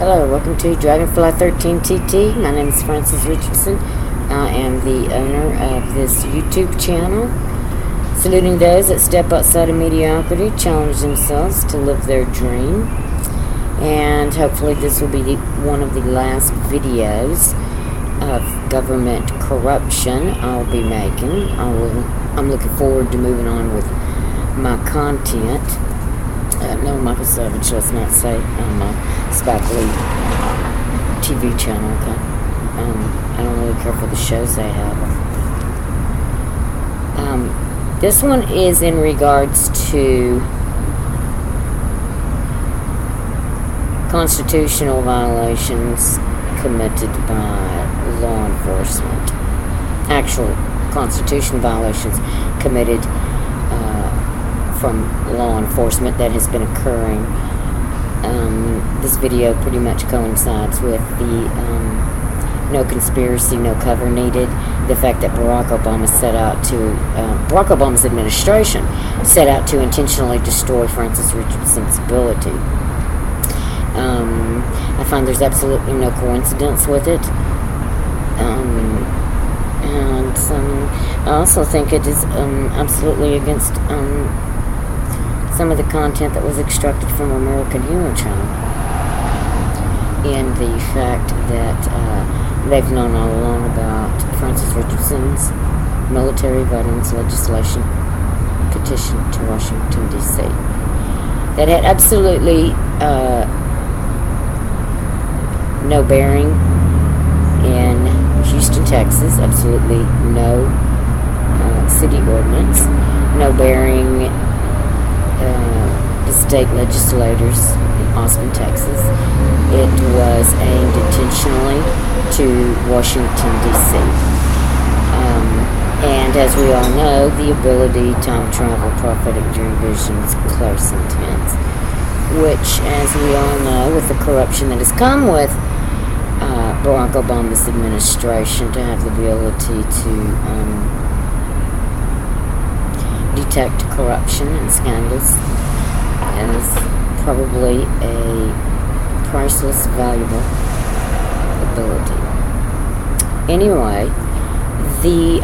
Hello, welcome to Dragonfly 13 TT. My name is Francis Richardson. I am the owner of this YouTube channel, saluting those that step outside of mediocrity, challenge themselves to live their dream. And hopefully this will be one of the last videos of government corruption I'll be making. I'm looking forward to moving on with my content. No, Michael Savage, let's not say on my Spike Lee TV channel, okay? I don't really care for the shows they have. This one is in regards to constitutional violations committed by law enforcement. Actual constitutional violations committed from law enforcement that has been occurring. This video pretty much coincides with the no conspiracy, no cover needed. The fact that Barack Obama's administration set out to intentionally destroy Francis Richardson's ability. I find there's absolutely no coincidence with it. And I also think it is absolutely against some of the content that was extracted from American Hero Channel, and the fact that they've known all along about Francis Richardson's military veterans legislation petition to Washington, D.C. that had absolutely no bearing in Houston, Texas, absolutely no city ordinance, no bearing the state legislators in Austin, Texas. It was aimed intentionally to Washington, D.C. And as we all know, the ability, time travel, prophetic dream visions, clairsentience, which, as we all know, with the corruption that has come with Barack Obama's administration, to have the ability to detect corruption and scandals is probably a priceless, valuable ability. Anyway, the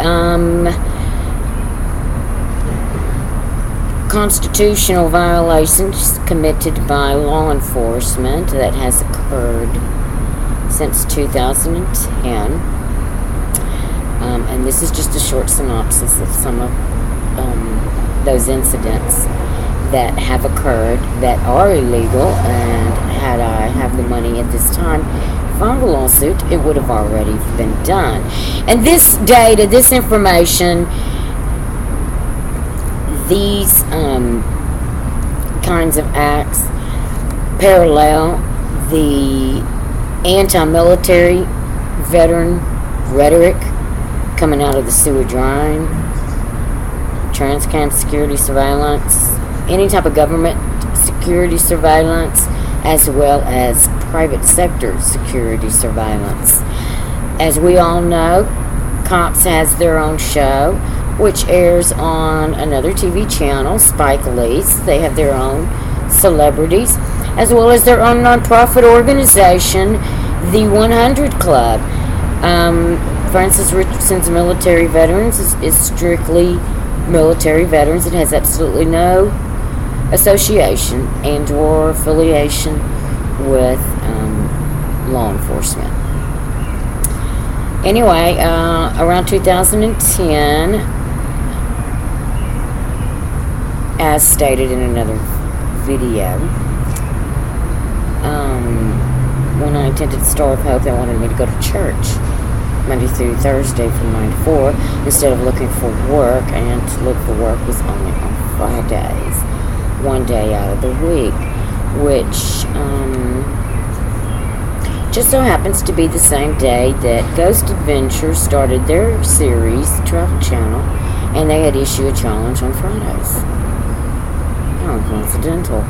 constitutional violations committed by law enforcement that has occurred since 2010, and this is just a short synopsis of some of those incidents that have occurred that are illegal, and had I have the money at this time filed a lawsuit, it would have already been done. And this data, this information, these kinds of acts parallel the anti-military veteran rhetoric coming out of the sewer drying, trans-cam security surveillance, any type of government security surveillance, as well as private sector security surveillance. As we all know, Cops has their own show, which airs on another TV channel, Spike Lee's. They have their own celebrities, as well as their own nonprofit organization, the 100 Club. Francis Richardson's military veterans is strictly military veterans. It has absolutely no association and or affiliation with law enforcement. Anyway, around 2010, as stated in another video, when I attended Star of Hope, they wanted me to go to church Monday through Thursday from 9 to 4 instead of looking for work, and to look for work was only on Fridays, one day out of the week, which just so happens to be the same day that Ghost Adventure started their series, Travel Channel, and they had issued a challenge on Fridays. How coincidental.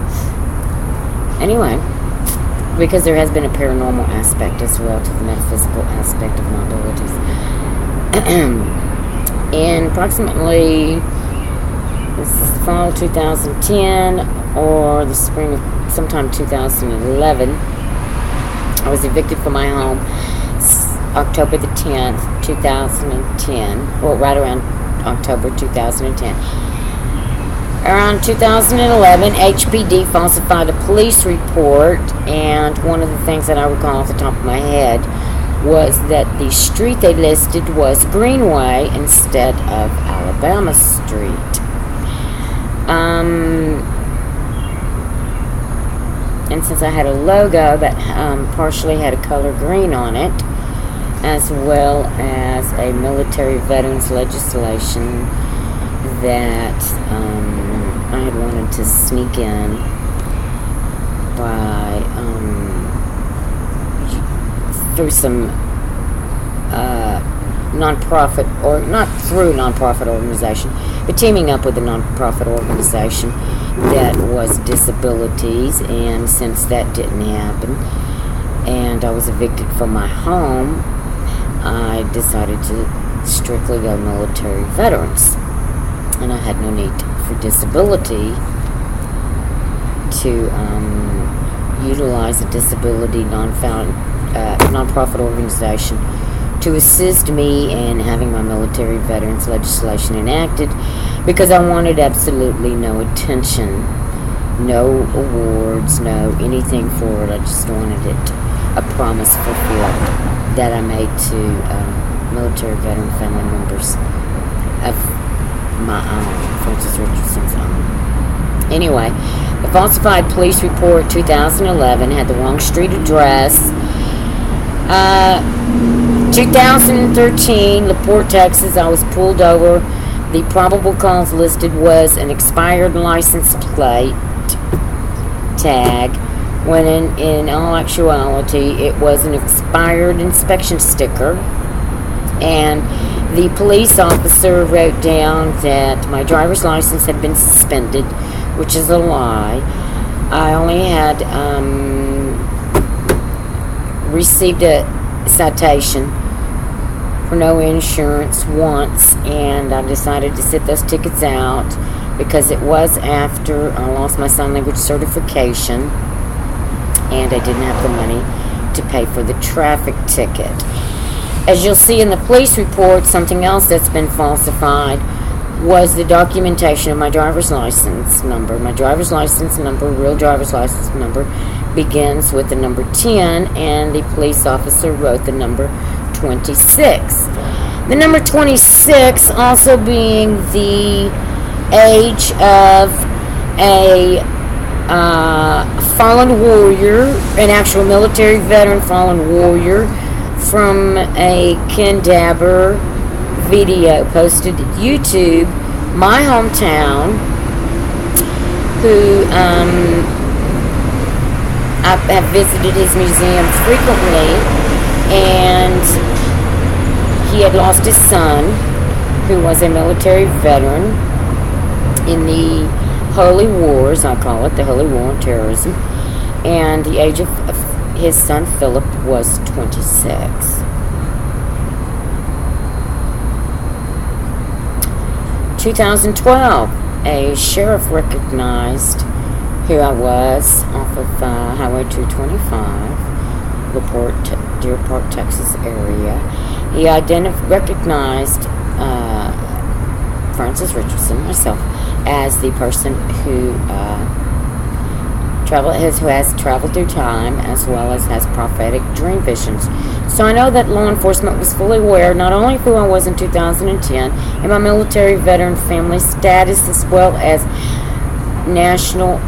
Anyway, because there has been a paranormal aspect as well to the metaphysical aspect of my abilities. In approximately the fall 2010 or the spring of sometime 2011, I was evicted from my home October the 10th, 2010. Well, right around October 2010. Around 2011, HPD falsified a police report, and one of the things that I recall off the top of my head was that the street they listed was Greenway instead of Alabama Street. And since I had a logo that partially had a color green on it, as well as a military veterans legislation that I had wanted to sneak in by through some nonprofit, or not through nonprofit organization, but teaming up with a nonprofit organization that was disabilities. And since that didn't happen and I was evicted from my home, I decided to strictly go military veterans, and I had no need for disability to utilize a disability nonprofit organization to assist me in having my military veterans legislation enacted, because I wanted absolutely no attention, no awards, no anything for it. I just wanted it, a promise fulfilled that I made to military veteran family members of my own, Francis Richardson's own. Anyway, the falsified police report 2011 had the wrong street address. 2013, LaPorte, Texas, I was pulled over. The probable cause listed was an expired license plate tag, when in all actuality it was an expired inspection sticker. And the police officer wrote down that my driver's license had been suspended, which is a lie. I only had received a citation for no insurance once, and I decided to sit those tickets out because it was after I lost my sign language certification and I didn't have the money to pay for the traffic ticket. As you'll see in the police report, something else that's been falsified was the documentation of my driver's license number. My driver's license number, real driver's license number, begins with the number 10, and the police officer wrote the number 26. The number 26 also being the age of a fallen warrior, an actual military veteran fallen warrior, from a Ken Dabber video posted to YouTube, my hometown, who I have visited his museum frequently, and he had lost his son, who was a military veteran in the Holy Wars, I call it, the Holy War on Terrorism, and the age of his son Philip was 26. 2012, a sheriff recognized who I was off of Highway 225, Deer Park, Texas area. He recognized Francis Richardson, myself, as the person who has traveled through time, as well as has prophetic dream visions. So I know that law enforcement was fully aware not only of who I was in 2010 and my military veteran family status, as well as national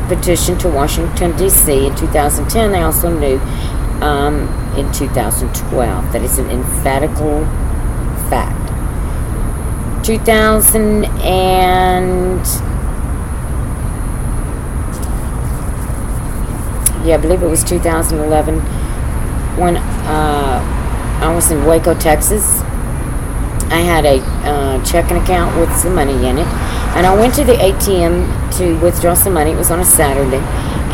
petition to Washington, D.C. in 2010. They also knew in 2012. That is an emphatical fact. I believe it was 2011 when I was in Waco, Texas. I had a checking account with some money in it, and I went to the ATM to withdraw some money. It was on a Saturday,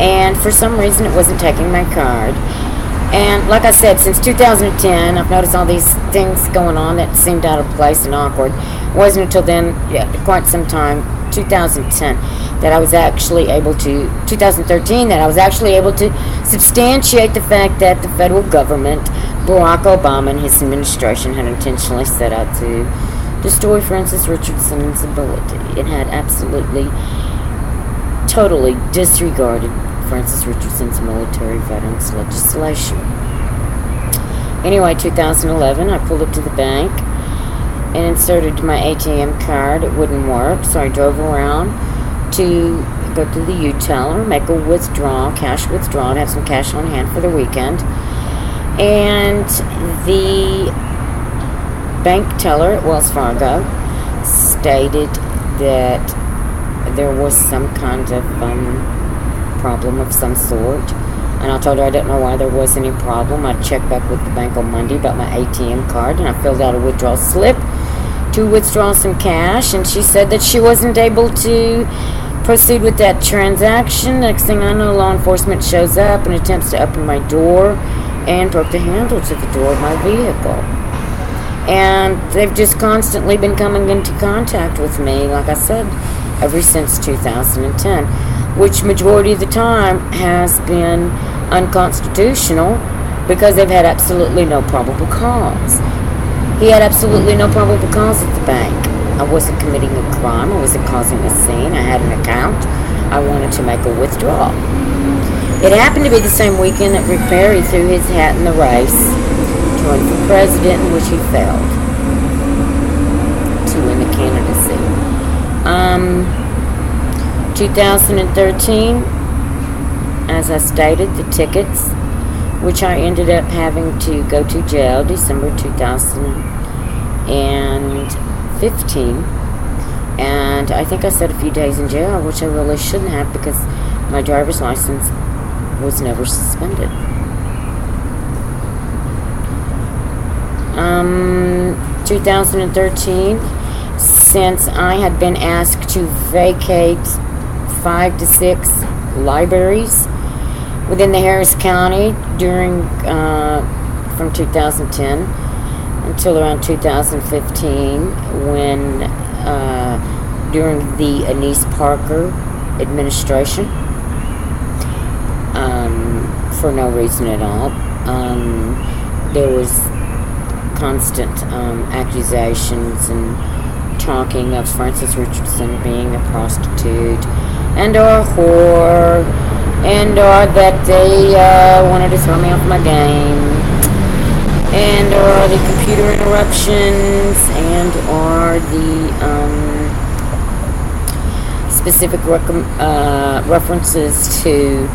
and for some reason it wasn't taking my card. And like I said, since 2010, I've noticed all these things going on that seemed out of place and awkward. It wasn't until then, quite some time, 2010, that I was actually able to, 2013, that I was actually able to substantiate the fact that the federal government, Barack Obama and his administration, had intentionally set out to destroy Francis Richardson's ability. It had absolutely, totally disregarded Francis Richardson's military veterans legislation. Anyway, 2011, I pulled up to the bank and inserted my ATM card. It wouldn't work, so I drove around to go to the U-Teller, make a withdrawal, cash withdrawal, and have some cash on hand for the weekend. And the bank teller at Wells Fargo stated that there was some kind of problem of some sort. And I told her I didn't know why there was any problem. I'd check back with the bank on Monday about my ATM card, and I filled out a withdrawal slip to withdraw some cash, and she said that she wasn't able to proceed with that transaction. Next thing I know, law enforcement shows up and attempts to open my door and broke the handle to the door of my vehicle. And they've just constantly been coming into contact with me, like I said, ever since 2010, which majority of the time has been unconstitutional because they've had absolutely no probable cause. He had absolutely no probable cause at the bank. I wasn't committing a crime. I wasn't causing a scene. I had an account. I wanted to make a withdrawal. It happened to be the same weekend that Rick Perry threw his hat in the race to run for president, in which he failed to win the candidacy. 2013, as I stated, the tickets, which I ended up having to go to jail December 2015, and I think I said a few days in jail, which I really shouldn't have because my driver's license was never suspended. 2013, since I had been asked to vacate 5 to 6 libraries within the Harris County during from 2010 until around 2015, when during the Anise Parker administration, for no reason at all. There was constant accusations and talking of Francis Richardson being a prostitute and or a whore, and or that they wanted to throw me off my game, and or the computer interruptions, and or the specific references to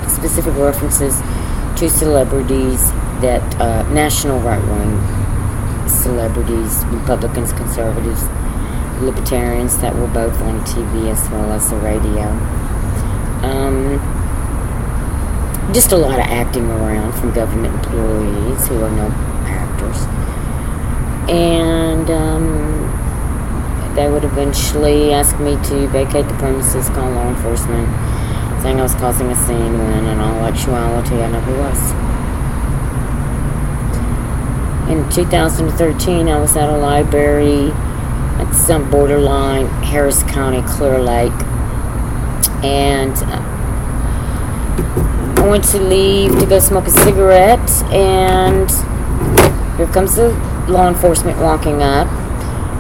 specific references to celebrities that national right-wing celebrities, Republicans, conservatives, libertarians that were both on TV as well as the radio. Just a lot of acting around from government employees who are no actors. And they would eventually ask me to vacate the premises, call law enforcement, saying I was causing a scene when in all actuality I never was. In 2013, I was at a library at some borderline Harris County, Clear Lake, and I went to leave to go smoke a cigarette, and here comes the law enforcement walking up,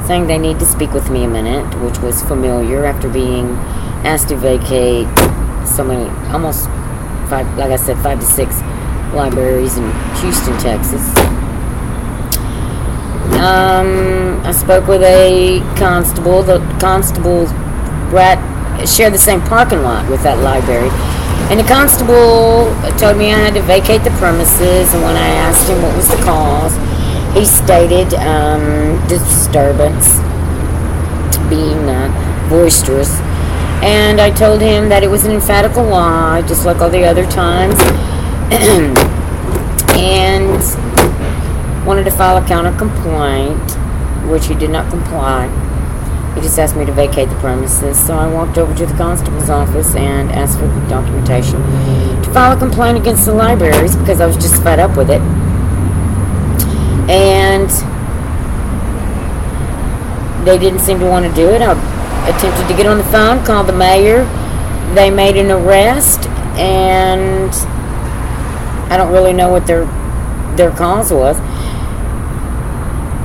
saying they need to speak with me a minute, which was familiar after being asked to vacate so many, almost 5, like I said, 5 to 6 libraries in Houston, Texas. I spoke with a constable. The constable shared the same parking lot with that library. And the constable told me I had to vacate the premises, and when I asked him what was the cause, he stated disturbance, being boisterous. And I told him that it was an emphatical lie, just like all the other times, and wanted to file a counter complaint, which he did not comply. He just asked me to vacate the premises, so I walked over to the constable's office and asked for documentation to file a complaint against the libraries because I was just fed up with it. And they didn't seem to want to do it. I attempted to get on the phone, called the mayor. They made an arrest, and I don't really know what their cause was.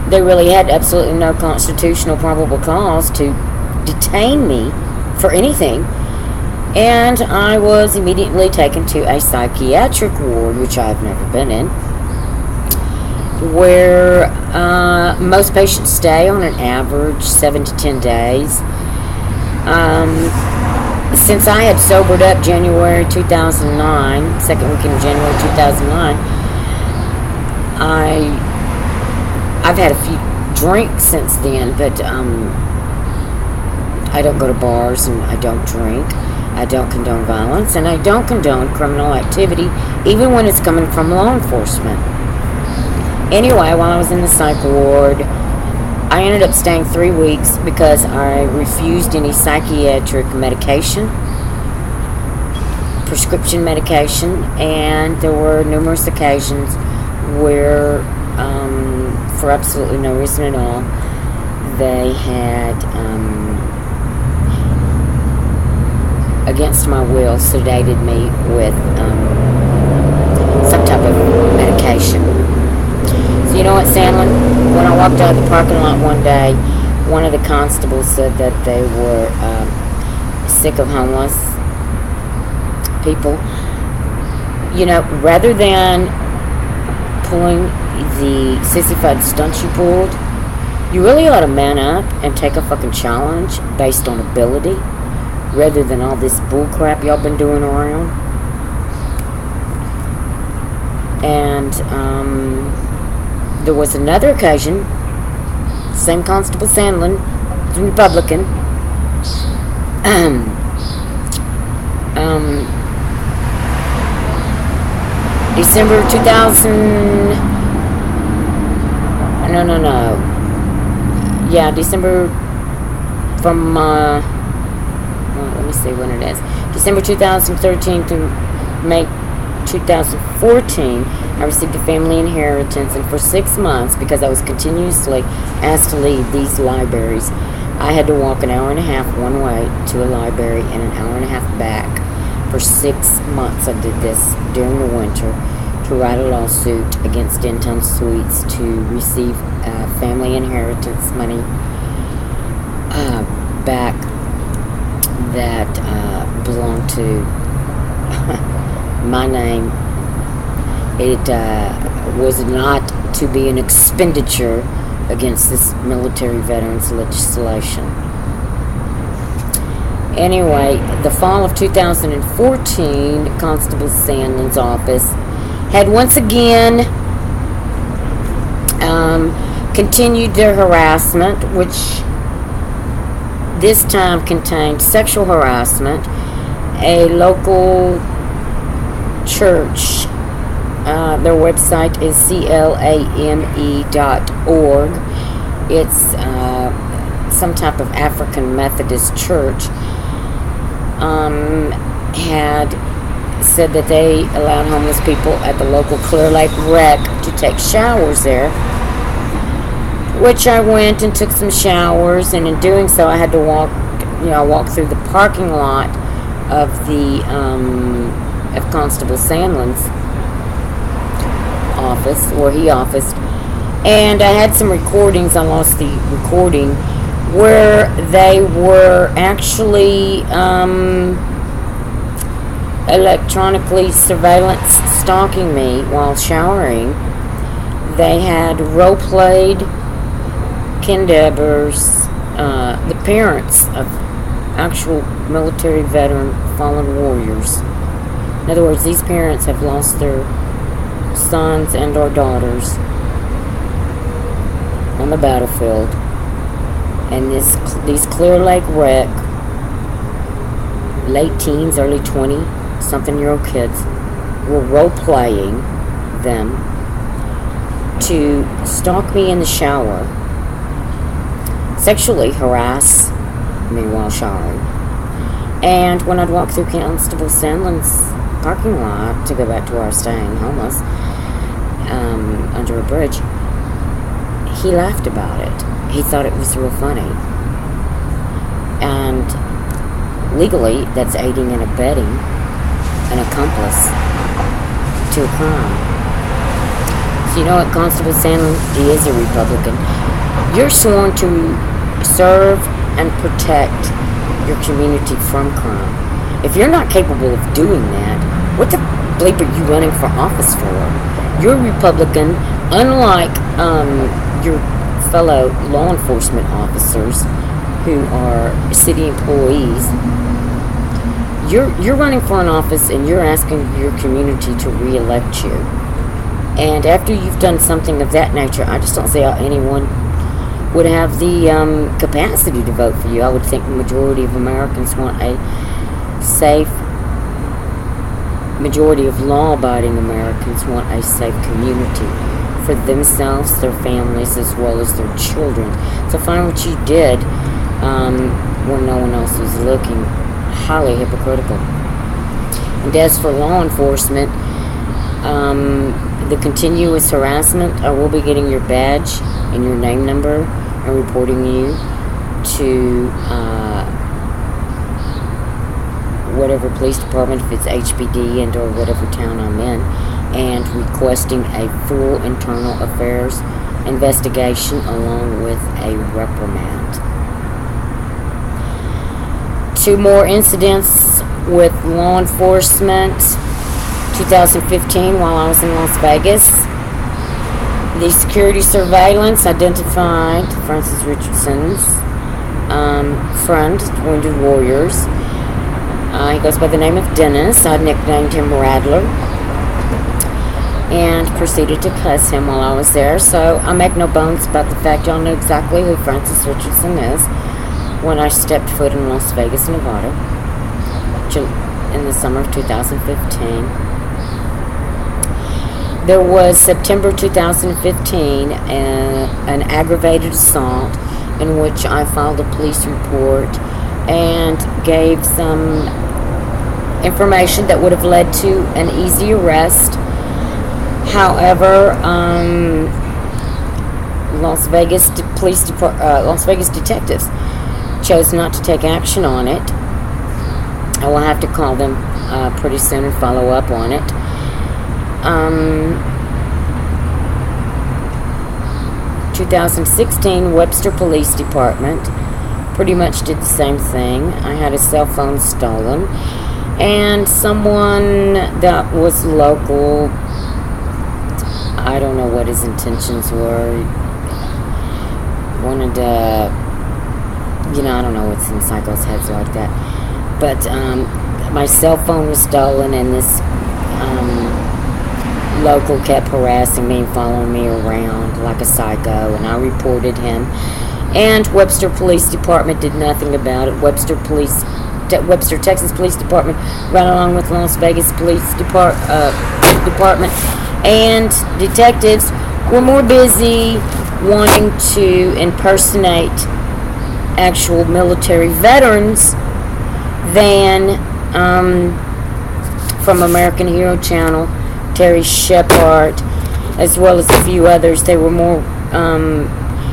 They really had absolutely no constitutional probable cause to detain me for anything. And I was immediately taken to a psychiatric ward, which I've never been in, where most patients stay on an average 7 to 10 days. Since I had sobered up January 2009, second weekend of January 2009, I've had a few drinks since then, but I don't go to bars and I don't drink. I don't condone violence, and I don't condone criminal activity, even when it's coming from law enforcement. Anyway, while I was in the psych ward, I ended up staying 3 weeks because I refused any psychiatric medication, prescription medication, and there were numerous occasions where, for absolutely no reason at all, they had, against my will, sedated me with some type of medication. So you know what, Sandlin? When I walked out of the parking lot one day, one of the constables said that they were sick of homeless people. You know, rather than pulling the sissified stunts you pulled, you really ought to man up and take a fucking challenge based on ability, rather than all this bullcrap y'all been doing around. And there was another occasion, same Constable Sandlin, Republican, December 2000, yeah, December from, let me see when it is, December 2013 to May 2014, I received a family inheritance, and for 6 months, because I was continuously asked to leave these libraries, I had to walk an hour and a half one way to a library and an hour and a half back. For 6 months I did this during the winter to write a lawsuit against Denton Suites to receive family inheritance money back that belonged to my name. It was not to be an expenditure against this military veterans legislation. Anyway, the fall of 2014, Constable Sandlin's office had once again continued their harassment, which this time contained sexual harassment. A local church, their website is clame.org. It's some type of African Methodist church, had said that they allowed homeless people at the local Clear Lake Rec to take showers there, which I went and took some showers, and in doing so I had to walk through the parking lot of the of Constable Sandlin's office, where he officed, and I had some recordings. I lost the recording where they were actually electronically surveillance stalking me while showering. They had role-played Ken Devers, the parents of actual military veteran fallen warriors. In other words, these parents have lost their sons and or daughters on the battlefield, and these Clear Lake Rec late teens, early 20-something-year-old kids were role-playing them to stalk me in the shower, sexually harass me while showering. And when I'd walk through Constable Sandlin's parking lot to go back to where I was staying, homeless, under a bridge, he laughed about it. He thought it was real funny. And legally, that's aiding and abetting an accomplice to a crime. So you know what, Constable Sandlin, he is a Republican. You're sworn to serve and protect your community from crime. If you're not capable of doing that, what the bleep are you running for office for? You're a Republican, unlike your fellow law enforcement officers who are city employees. You're running for an office and you're asking your community to re-elect you. And after you've done something of that nature, I just don't see how anyone would have the capacity to vote for you. I would think the majority of Americans want a safe, majority of law-abiding Americans want a safe community for themselves, their families, as well as their children. So find what you did when no one else was looking. Highly hypocritical. And as for law enforcement, the continuous harassment, I will be getting your badge and your name number and reporting you to whatever police department, if it's HPD and or whatever town I'm in, and requesting a full internal affairs investigation along with a reprimand. 2 more incidents with law enforcement. 2015, while I was in Las Vegas, the security surveillance identified Francis Richardson's friend, Wounded Warriors. He goes by the name of Dennis. I nicknamed him Rattler, and proceeded to cuss him while I was there. So I make no bones about the fact y'all know exactly who Francis Richardson is when I stepped foot in Las Vegas, Nevada, in the summer of 2015. There was September 2015, an aggravated assault in which I filed a police report and gave some information that would have led to an easy arrest. However, Las Vegas detectives chose not to take action on it. I will have to call them pretty soon and follow up on it. 2016, Webster Police Department pretty much did the same thing. I had a cell phone stolen, and someone that was local, I don't know what his intentions were, wanted to, I don't know what's in psychos' heads like that, but my cell phone was stolen, and this local kept harassing me and following me around like a psycho, and I reported him, and Webster Police Department did nothing about it. Webster, Texas Police Department, right along with Las Vegas Police Department, and detectives were more busy wanting to impersonate actual military veterans than from American Hero Channel, Terry Shepard, as well as a few others. They were more,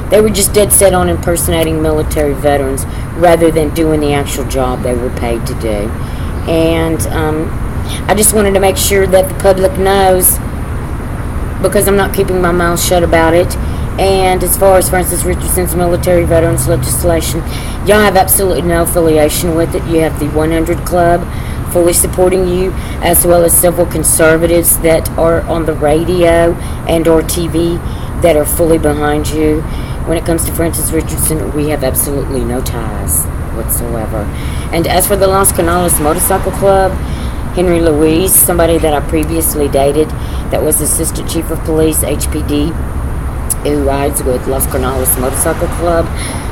they were just dead set on impersonating military veterans rather than doing the actual job they were paid to do. And I just wanted to make sure that the public knows, because I'm not keeping my mouth shut about it. And as far as Francis Richardson's military veterans legislation, y'all have absolutely no affiliation with it. You have the 100 Club fully supporting you, as well as several conservatives that are on the radio and or TV that are fully behind you. When it comes to Francis Richardson, we have absolutely no ties whatsoever. And as for the Los Canales Motorcycle Club, Henry Louise, somebody that I previously dated, that was Assistant Chief of Police, HPD, who rides with Los Canales Motorcycle Club.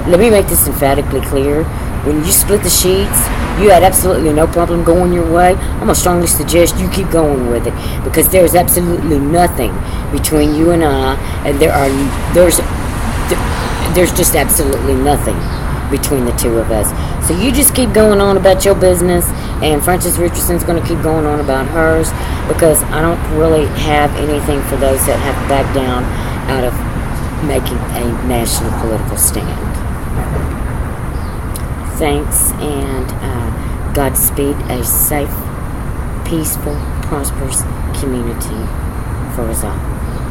Let me make this emphatically clear. When you split the sheets, you had absolutely no problem going your way. I'm going to strongly suggest you keep going with it, because there's absolutely nothing between you and I, and there's just absolutely nothing between the two of us. So you just keep going on about your business, and Francis Richardson's going to keep going on about hers, because I don't really have anything for those that have backed down out of making a national political stand. thanks, and Godspeed, a safe, peaceful, prosperous community for us all.